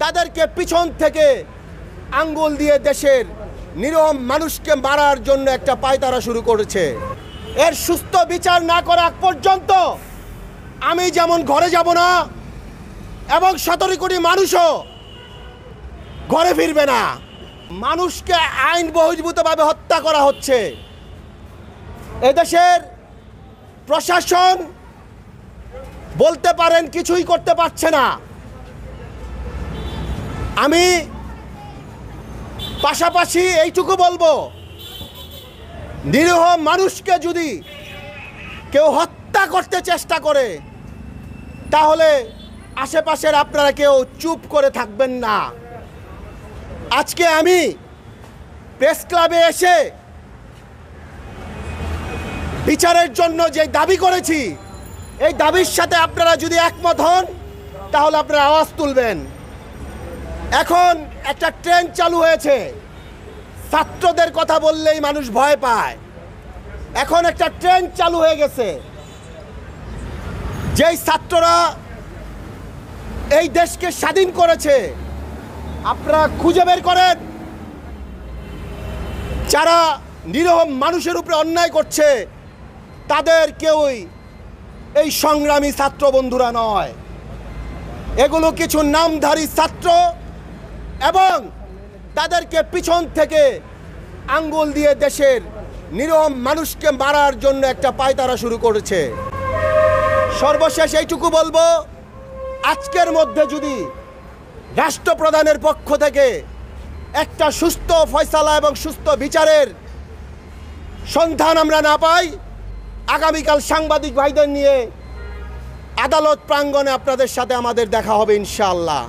তাদেরকে পিছন থেকে আঙ্গুল দিয়ে দেশের নিরীহ মানুষকে মারার জন্য একটা পায়তারা শুরু করেছে। এর সুস্থ বিচার না করা আগ পর্যন্ত আমি যেমন ঘরে যাব না, এবং 17 কোটি মানুষও ঘরে ফিরবে না। মানুষকে আইন বহির্ভূতভাবে হত্যা করা হচ্ছে। এদেশের প্রশাসন বলতে পারেন কিছুই করতে পারছে না। আমি পাশাপাশি এইটুকু বলবো, নিরীহ মানুষকে যদি কেউ হত্যা করতে চেষ্টা করে তাহলে আশেপাশের আপনারা কেউ চুপ করে থাকবেন না। আজকে আমি প্রেস ক্লাবে এসে বিচারের জন্য যে দাবি করেছি, এই দাবির সাথে আপনারা যদি একমত হন তাহলে আপনারা আওয়াজ তুলবেন। এখন একটা ট্রেন্ড চালু হয়েছে, ছাত্রদের কথা বললেই মানুষ ভয় পায়। এখন একটা ট্রেন্ড চালু হয়ে গেছে, যেই ছাত্ররা এই দেশকে স্বাধীন করেছে, আপনারা খুঁজে বের করেন যারা নিরীহ মানুষের উপরে অন্যায় করছে তাদের কেউই এই সংগ্রামী ছাত্র বন্ধুরা নয়। এগুলো কিছু নামধারী ছাত্র, এবং তাদেরকে পিছন থেকে আঙ্গুল দিয়ে দেশের নিরীহ মানুষকে মারার জন্য একটা পায়তারা শুরু করেছে। সর্বশেষ এইটুকু বলবো, আজকের মধ্যে যদি রাষ্ট্রপ্রধানের পক্ষ থেকে একটা সুস্থ ফয়সালা এবং সুস্থ বিচারের সন্ধান আমরা না পাই, আগামীকাল সাংবাদিক ভাইদের নিয়ে আদালত প্রাঙ্গণে আপনাদের সাথে আমাদের দেখা হবে ইনশাআল্লাহ।